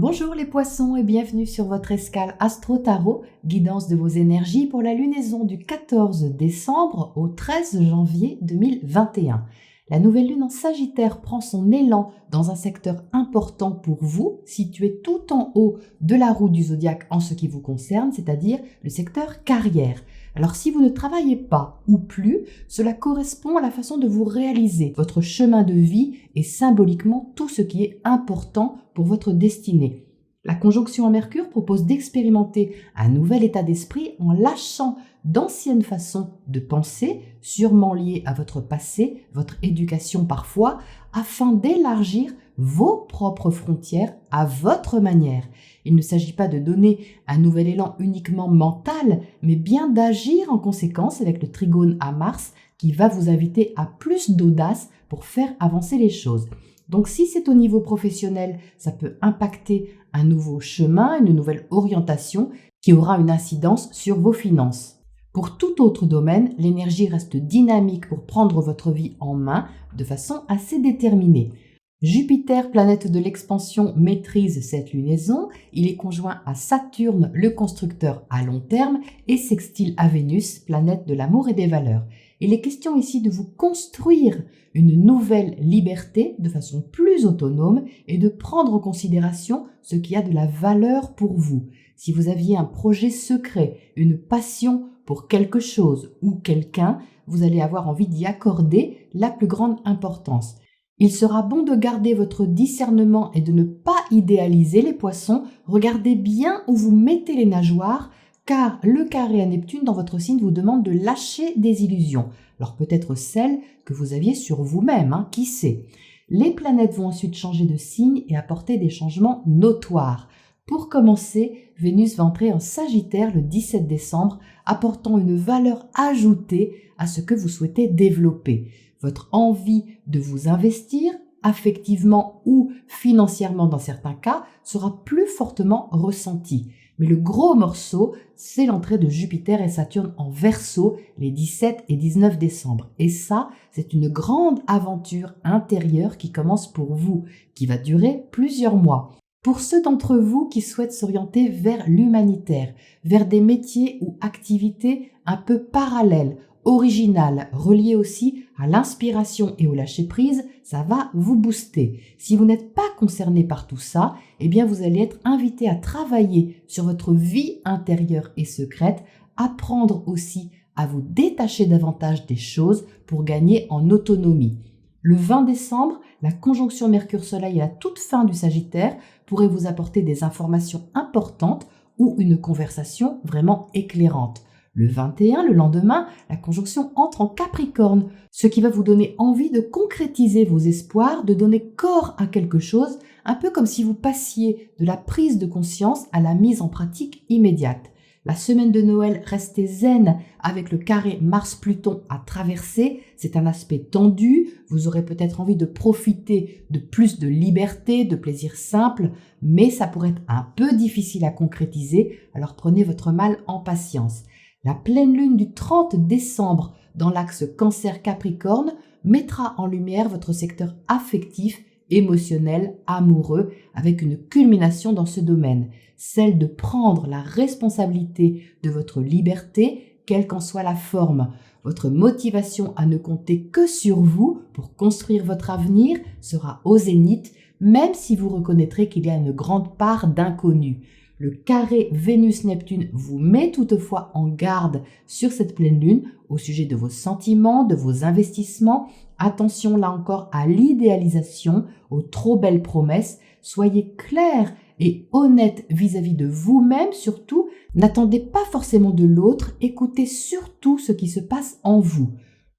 Bonjour les poissons et bienvenue sur votre escale Astro Tarot, guidance de vos énergies pour la lunaison du 14 décembre au 13 janvier 2021. La nouvelle lune en Sagittaire prend son élan dans un secteur important pour vous, situé tout en haut de la roue du zodiaque en ce qui vous concerne, c'est-à-dire le secteur carrière. Alors si vous ne travaillez pas ou plus, cela correspond à la façon de vous réaliser. Votre chemin de vie et symboliquement tout ce qui est important pour votre destinée. La conjonction à Mercure propose d'expérimenter un nouvel état d'esprit en lâchant d'anciennes façons de penser, sûrement liées à votre passé, votre éducation parfois, afin d'élargir vos propres frontières à votre manière. Il ne s'agit pas de donner un nouvel élan uniquement mental, mais bien d'agir en conséquence avec le trigone à Mars qui va vous inviter à plus d'audace pour faire avancer les choses. Donc si c'est au niveau professionnel, ça peut impacter un nouveau chemin, une nouvelle orientation qui aura une incidence sur vos finances. Pour tout autre domaine, l'énergie reste dynamique pour prendre votre vie en main de façon assez déterminée. Jupiter, planète de l'expansion, maîtrise cette lunaison. Il est conjoint à Saturne, le constructeur à long terme, et sextile à Vénus, planète de l'amour et des valeurs. Il est question ici de vous construire une nouvelle liberté de façon plus autonome et de prendre en considération ce qui a de la valeur pour vous. Si vous aviez un projet secret, une passion pour quelque chose ou quelqu'un, vous allez avoir envie d'y accorder la plus grande importance. Il sera bon de garder votre discernement et de ne pas idéaliser les poissons. Regardez bien où vous mettez les nageoires, car le carré à Neptune dans votre signe vous demande de lâcher des illusions. Alors peut-être celles que vous aviez sur vous-même, qui sait. Les planètes vont ensuite changer de signe et apporter des changements notoires. Pour commencer, Vénus va entrer en Sagittaire le 17 décembre, apportant une valeur ajoutée à ce que vous souhaitez développer. Votre envie de vous investir, affectivement ou financièrement dans certains cas, sera plus fortement ressentie. Mais le gros morceau, c'est l'entrée de Jupiter et Saturne en Verseau les 17 et 19 décembre. Et ça, c'est une grande aventure intérieure qui commence pour vous, qui va durer plusieurs mois. Pour ceux d'entre vous qui souhaitent s'orienter vers l'humanitaire, vers des métiers ou activités un peu parallèles, originales, reliées aussi à l'inspiration et au lâcher-prise, ça va vous booster. Si vous n'êtes pas concerné par tout ça, eh bien vous allez être invité à travailler sur votre vie intérieure et secrète, apprendre aussi à vous détacher davantage des choses pour gagner en autonomie. Le 20 décembre, la conjonction Mercure-Soleil à la toute fin du Sagittaire pourrait vous apporter des informations importantes ou une conversation vraiment éclairante. Le 21, le lendemain, la conjonction entre en Capricorne, ce qui va vous donner envie de concrétiser vos espoirs, de donner corps à quelque chose, un peu comme si vous passiez de la prise de conscience à la mise en pratique immédiate. La semaine de Noël, restez zen avec le carré Mars-Pluton à traverser. C'est un aspect tendu. Vous aurez peut-être envie de profiter de plus de liberté, de plaisir simple, mais ça pourrait être un peu difficile à concrétiser, alors prenez votre mal en patience. La pleine lune du 30 décembre dans l'axe Cancer-Capricorne mettra en lumière votre secteur affectif, émotionnel, amoureux, avec une culmination dans ce domaine, celle de prendre la responsabilité de votre liberté, quelle qu'en soit la forme. Votre motivation à ne compter que sur vous pour construire votre avenir sera au zénith, même si vous reconnaîtrez qu'il y a une grande part d'inconnu. Le carré Vénus-Neptune vous met toutefois en garde sur cette pleine lune au sujet de vos sentiments, de vos investissements. Attention là encore à l'idéalisation, aux trop belles promesses. Soyez clair et honnête vis-à-vis de vous-même surtout. N'attendez pas forcément de l'autre, écoutez surtout ce qui se passe en vous.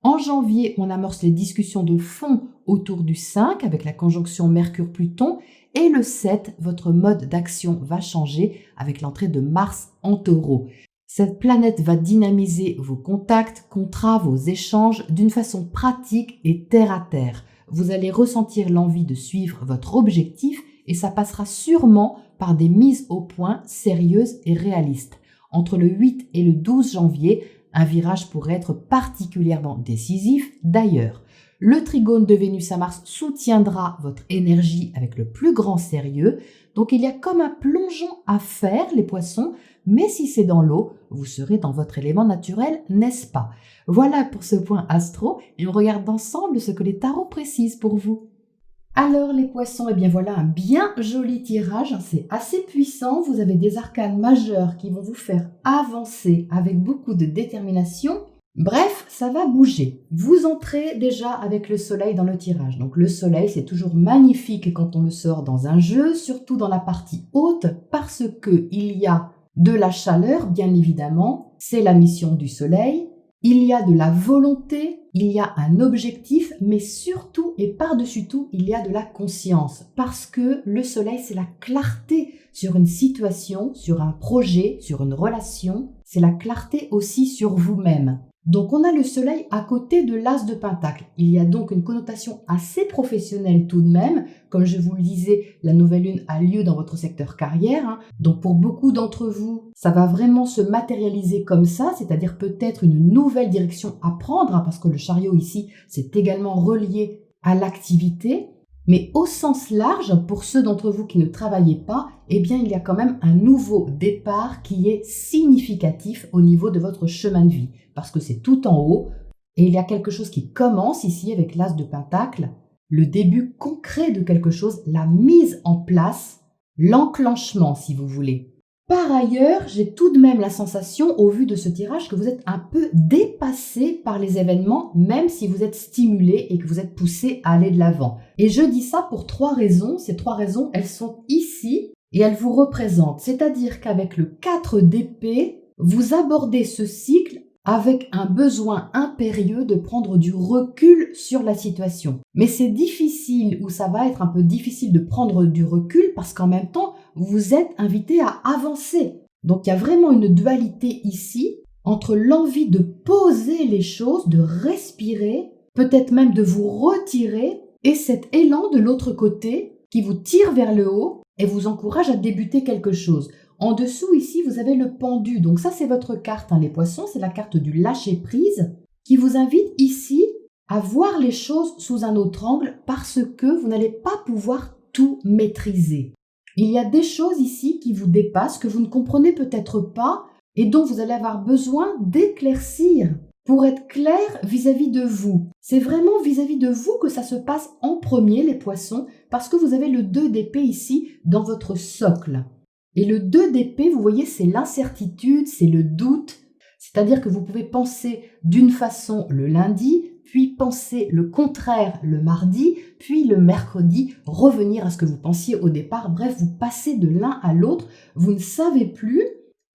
En janvier, on amorce les discussions de fond autour du 5 avec la conjonction Mercure-Pluton et le 7, votre mode d'action va changer avec l'entrée de Mars en Taureau. Cette planète va dynamiser vos contacts, contrats, vos échanges d'une façon pratique et terre à terre. Vous allez ressentir l'envie de suivre votre objectif et ça passera sûrement par des mises au point sérieuses et réalistes. Entre le 8 et le 12 janvier, un virage pourrait être particulièrement décisif d'ailleurs. Le trigone de Vénus à Mars soutiendra votre énergie avec le plus grand sérieux. Donc il y a comme un plongeon à faire, les poissons, mais si c'est dans l'eau, vous serez dans votre élément naturel, n'est-ce pas? Voilà pour ce point astro, et on regarde ensemble ce que les tarots précisent pour vous. Alors les poissons, eh bien voilà un bien joli tirage, c'est assez puissant, vous avez des arcanes majeures qui vont vous faire avancer avec beaucoup de détermination. Bref, ça va bouger. Vous entrez déjà avec le soleil dans le tirage. Donc le soleil, c'est toujours magnifique quand on le sort dans un jeu, surtout dans la partie haute, parce que il y a de la chaleur, bien évidemment, c'est la mission du soleil. Il y a de la volonté, il y a un objectif, mais surtout et par-dessus tout, il y a de la conscience. Parce que le soleil, c'est la clarté sur une situation, sur un projet, sur une relation. C'est la clarté aussi sur vous-même. Donc on a le soleil à côté de l'as de pentacle. Il y a donc une connotation assez professionnelle tout de même. Comme je vous le disais, la nouvelle lune a lieu dans votre secteur carrière. Donc pour beaucoup d'entre vous, ça va vraiment se matérialiser comme ça, c'est-à-dire peut-être une nouvelle direction à prendre, parce que le chariot ici, c'est également relié à l'activité. Mais au sens large, pour ceux d'entre vous qui ne travaillez pas, eh bien, il y a quand même un nouveau départ qui est significatif au niveau de votre chemin de vie. Parce que c'est tout en haut et il y a quelque chose qui commence ici avec l'as de pentacle, le début concret de quelque chose, la mise en place, l'enclenchement si vous voulez. Par ailleurs, j'ai tout de même la sensation, au vu de ce tirage, que vous êtes un peu dépassé par les événements, même si vous êtes stimulé et que vous êtes poussé à aller de l'avant. Et je dis ça pour 3 raisons. Ces 3 raisons, elles sont ici et elles vous représentent. C'est-à-dire qu'avec le 4 d'épée, vous abordez ce cycle avec un besoin impérieux de prendre du recul sur la situation. Mais c'est difficile, ou ça va être un peu difficile de prendre du recul parce qu'en même temps, vous êtes invité à avancer. Donc il y a vraiment une dualité ici entre l'envie de poser les choses, de respirer, peut-être même de vous retirer, et cet élan de l'autre côté qui vous tire vers le haut et vous encourage à débuter quelque chose. En dessous, ici, vous avez le pendu. Donc ça, c'est votre carte, les poissons. C'est la carte du lâcher-prise qui vous invite ici à voir les choses sous un autre angle parce que vous n'allez pas pouvoir tout maîtriser. Il y a des choses ici qui vous dépassent, que vous ne comprenez peut-être pas et dont vous allez avoir besoin d'éclaircir pour être clair vis-à-vis de vous. C'est vraiment vis-à-vis de vous que ça se passe en premier, les poissons, parce que vous avez le 2 d'épée ici dans votre socle. Et le 2 d'épée, vous voyez, c'est l'incertitude, c'est le doute. C'est-à-dire que vous pouvez penser d'une façon le lundi, puis penser le contraire le mardi, puis le mercredi, revenir à ce que vous pensiez au départ. Bref, vous passez de l'un à l'autre, vous ne savez plus.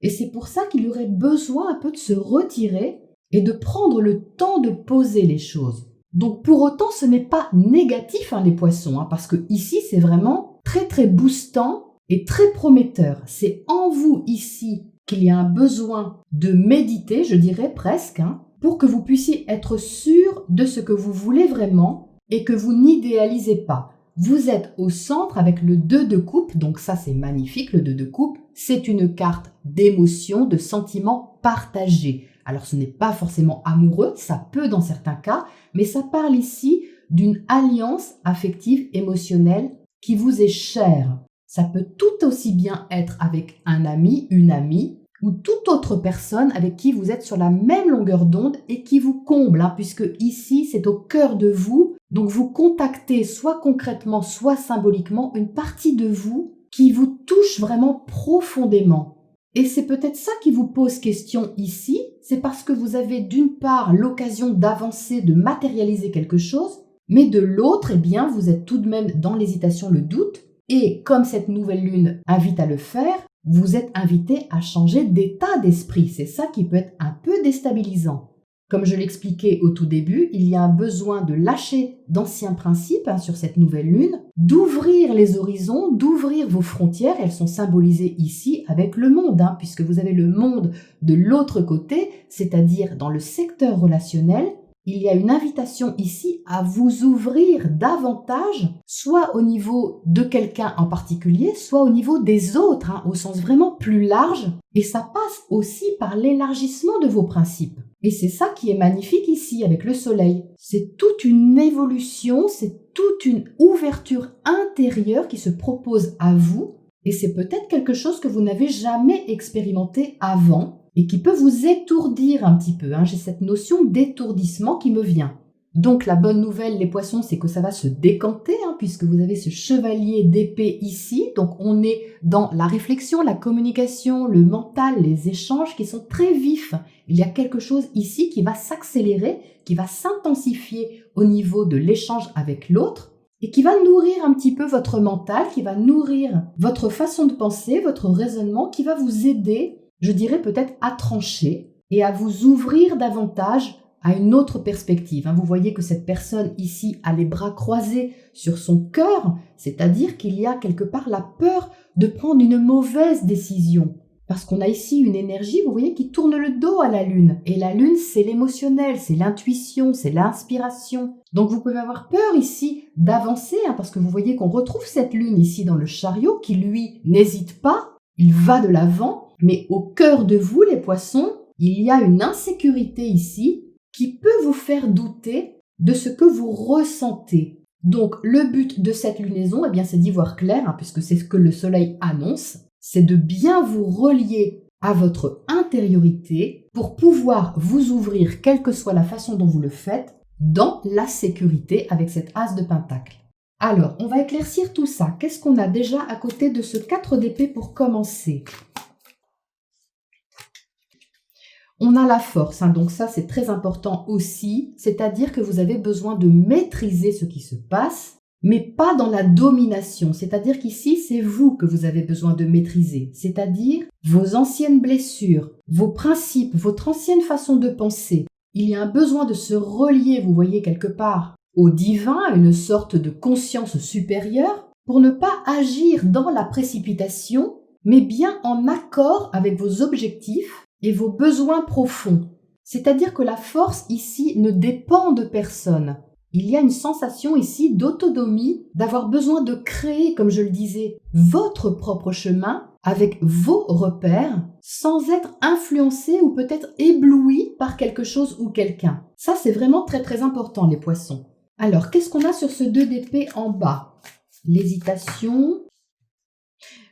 Et c'est pour ça qu'il y aurait besoin un peu de se retirer et de prendre le temps de poser les choses. Donc pour autant, ce n'est pas négatif, les poissons, parce que ici, c'est vraiment très très boostant et très prometteur. C'est en vous ici qu'il y a un besoin de méditer, je dirais presque, pour que vous puissiez être sûr de ce que vous voulez vraiment et que vous n'idéalisez pas. Vous êtes au centre avec le 2 de coupe, donc ça c'est magnifique, le 2 de coupe, c'est une carte d'émotion, de sentiments partagés. Alors ce n'est pas forcément amoureux, ça peut dans certains cas, mais ça parle ici d'une alliance affective, émotionnelle qui vous est chère. Ça peut tout aussi bien être avec un ami, une amie, ou toute autre personne avec qui vous êtes sur la même longueur d'onde et qui vous comble, puisque ici, c'est au cœur de vous. Donc, vous contactez soit concrètement, soit symboliquement une partie de vous qui vous touche vraiment profondément. Et c'est peut-être ça qui vous pose question ici, c'est parce que vous avez d'une part l'occasion d'avancer, de matérialiser quelque chose, mais de l'autre, eh bien, vous êtes tout de même dans l'hésitation, le doute. Et comme cette nouvelle lune invite à le faire, vous êtes invité à changer d'état d'esprit. C'est ça qui peut être un peu déstabilisant. Comme je l'expliquais au tout début, il y a un besoin de lâcher d'anciens principes sur cette nouvelle lune, d'ouvrir les horizons, d'ouvrir vos frontières. Elles sont symbolisées ici avec le monde, puisque vous avez le monde de l'autre côté, c'est-à-dire dans le secteur relationnel. Il y a une invitation ici à vous ouvrir davantage, soit au niveau de quelqu'un en particulier, soit au niveau des autres, au sens vraiment plus large. Et ça passe aussi par l'élargissement de vos principes. Et c'est ça qui est magnifique ici avec le soleil. C'est toute une évolution, c'est toute une ouverture intérieure qui se propose à vous. Et c'est peut-être quelque chose que vous n'avez jamais expérimenté avant et qui peut vous étourdir un petit peu. J'ai cette notion d'étourdissement qui me vient. Donc la bonne nouvelle, les poissons, c'est que ça va se décanter puisque vous avez ce chevalier d'épée ici. Donc on est dans la réflexion, la communication, le mental, les échanges qui sont très vifs. Il y a quelque chose ici qui va s'accélérer, qui va s'intensifier au niveau de l'échange avec l'autre et qui va nourrir un petit peu votre mental, qui va nourrir votre façon de penser, votre raisonnement, qui va vous aider, je dirais peut-être à trancher et à vous ouvrir davantage à une autre perspective. Vous voyez que cette personne ici a les bras croisés sur son cœur, c'est-à-dire qu'il y a quelque part la peur de prendre une mauvaise décision. Parce qu'on a ici une énergie, vous voyez, qui tourne le dos à la lune. Et la lune, c'est l'émotionnel, c'est l'intuition, c'est l'inspiration. Donc vous pouvez avoir peur ici d'avancer, parce que vous voyez qu'on retrouve cette lune ici dans le chariot qui, lui, n'hésite pas, il va de l'avant. Mais au cœur de vous, les poissons, il y a une insécurité ici qui peut vous faire douter de ce que vous ressentez. Donc, le but de cette lunaison, c'est d'y voir clair, puisque c'est ce que le soleil annonce, c'est de bien vous relier à votre intériorité pour pouvoir vous ouvrir, quelle que soit la façon dont vous le faites, dans la sécurité avec cet as de pentacle. Alors, on va éclaircir tout ça. Qu'est-ce qu'on a déjà à côté de ce 4 d'épée pour commencer ? On a la force, donc ça c'est très important aussi, c'est-à-dire que vous avez besoin de maîtriser ce qui se passe, mais pas dans la domination, c'est-à-dire qu'ici c'est vous que vous avez besoin de maîtriser, c'est-à-dire vos anciennes blessures, vos principes, votre ancienne façon de penser. Il y a un besoin de se relier, vous voyez, quelque part au divin, à une sorte de conscience supérieure, pour ne pas agir dans la précipitation, mais bien en accord avec vos objectifs et vos besoins profonds. C'est-à-dire que la force ici ne dépend de personne. Il y a une sensation ici d'autonomie, d'avoir besoin de créer, comme je le disais, votre propre chemin avec vos repères, sans être influencé ou peut-être ébloui par quelque chose ou quelqu'un. Ça, c'est vraiment très très important, les poissons. Alors, qu'est-ce qu'on a sur ce 2 d'épée en bas ? L'hésitation.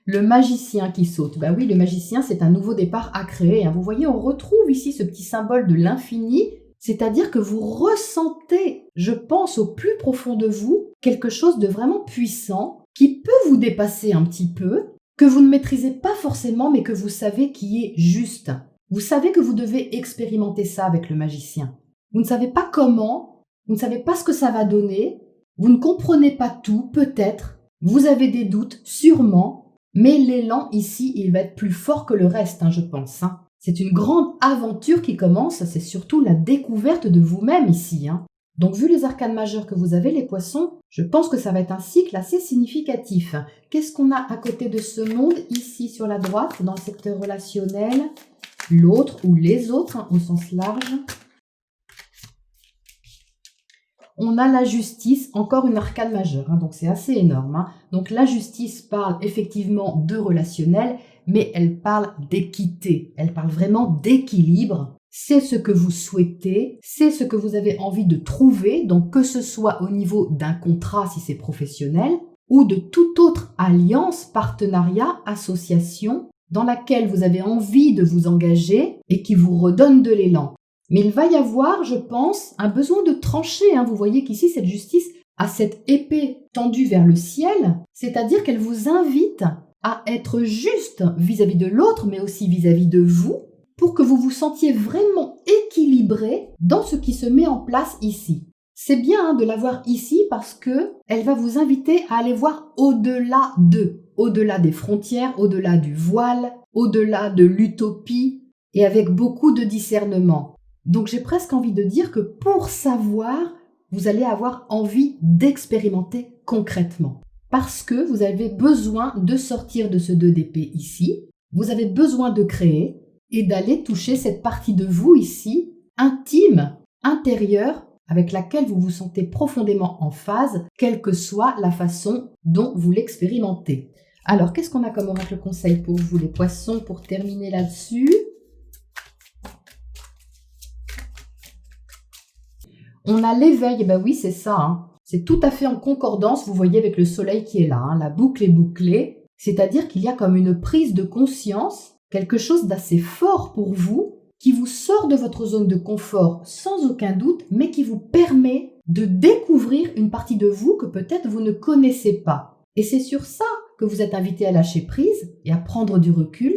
Le magicien qui saute. Oui, le magicien, c'est un nouveau départ à créer. Vous voyez, on retrouve ici ce petit symbole de l'infini, c'est-à-dire que vous ressentez, je pense, au plus profond de vous, quelque chose de vraiment puissant qui peut vous dépasser un petit peu, que vous ne maîtrisez pas forcément, mais que vous savez qui est juste. Vous savez que vous devez expérimenter ça avec le magicien. Vous ne savez pas comment, vous ne savez pas ce que ça va donner, vous ne comprenez pas tout, peut-être, vous avez des doutes, sûrement, mais l'élan ici, il va être plus fort que le reste, je pense. C'est une grande aventure qui commence, c'est surtout la découverte de vous-même ici. Donc, vu les arcanes majeures que vous avez, les poissons, je pense que ça va être un cycle assez significatif. Qu'est-ce qu'on a à côté de ce monde, ici sur la droite, dans le secteur relationnel, l'autre ou les autres, au sens large ? On a la justice, encore une arcane majeure, donc c'est assez énorme. Donc la justice parle effectivement de relationnel, mais elle parle d'équité, elle parle vraiment d'équilibre. C'est ce que vous souhaitez, c'est ce que vous avez envie de trouver, donc que ce soit au niveau d'un contrat si c'est professionnel, ou de toute autre alliance, partenariat, association, dans laquelle vous avez envie de vous engager et qui vous redonne de l'élan. Mais il va y avoir, je pense, un besoin de trancher. Vous voyez qu'ici, cette justice a cette épée tendue vers le ciel, c'est-à-dire qu'elle vous invite à être juste vis-à-vis de l'autre, mais aussi vis-à-vis de vous, pour que vous vous sentiez vraiment équilibré dans ce qui se met en place ici. C'est bien de la voir ici parce que elle va vous inviter à aller voir au-delà au-delà des frontières, au-delà du voile, au-delà de l'utopie, et avec beaucoup de discernement. Donc j'ai presque envie de dire que pour savoir, vous allez avoir envie d'expérimenter concrètement. Parce que vous avez besoin de sortir de ce 2 d'épée ici, vous avez besoin de créer et d'aller toucher cette partie de vous ici, intime, intérieure, avec laquelle vous vous sentez profondément en phase, quelle que soit la façon dont vous l'expérimentez. Alors, qu'est-ce qu'on a comme oracle conseil pour vous, les poissons, pour terminer là-dessus ? On a l'éveil, eh ben oui, c'est ça, hein. C'est tout à fait en concordance, vous voyez, avec le soleil qui est là, hein. La boucle est bouclée, c'est-à-dire qu'il y a comme une prise de conscience, quelque chose d'assez fort pour vous, qui vous sort de votre zone de confort sans aucun doute, mais qui vous permet de découvrir une partie de vous que peut-être vous ne connaissez pas. Et c'est sur ça que vous êtes invité à lâcher prise et à prendre du recul,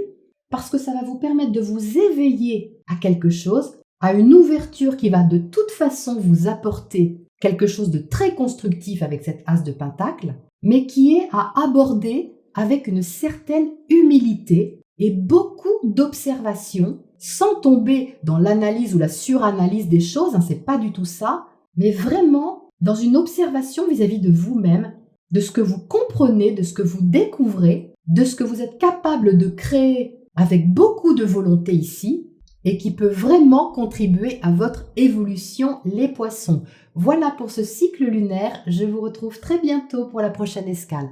parce que ça va vous permettre de vous éveiller à quelque chose, à une ouverture qui va de toute façon vous apporter quelque chose de très constructif avec cette as de pentacle, mais qui est à aborder avec une certaine humilité et beaucoup d'observation, sans tomber dans l'analyse ou la suranalyse des choses, hein, c'est pas du tout ça, mais vraiment dans une observation vis-à-vis de vous-même, de ce que vous comprenez, de ce que vous découvrez, de ce que vous êtes capable de créer avec beaucoup de volonté ici, et qui peut vraiment contribuer à votre évolution, les poissons. Voilà pour ce cycle lunaire, je vous retrouve très bientôt pour la prochaine escale.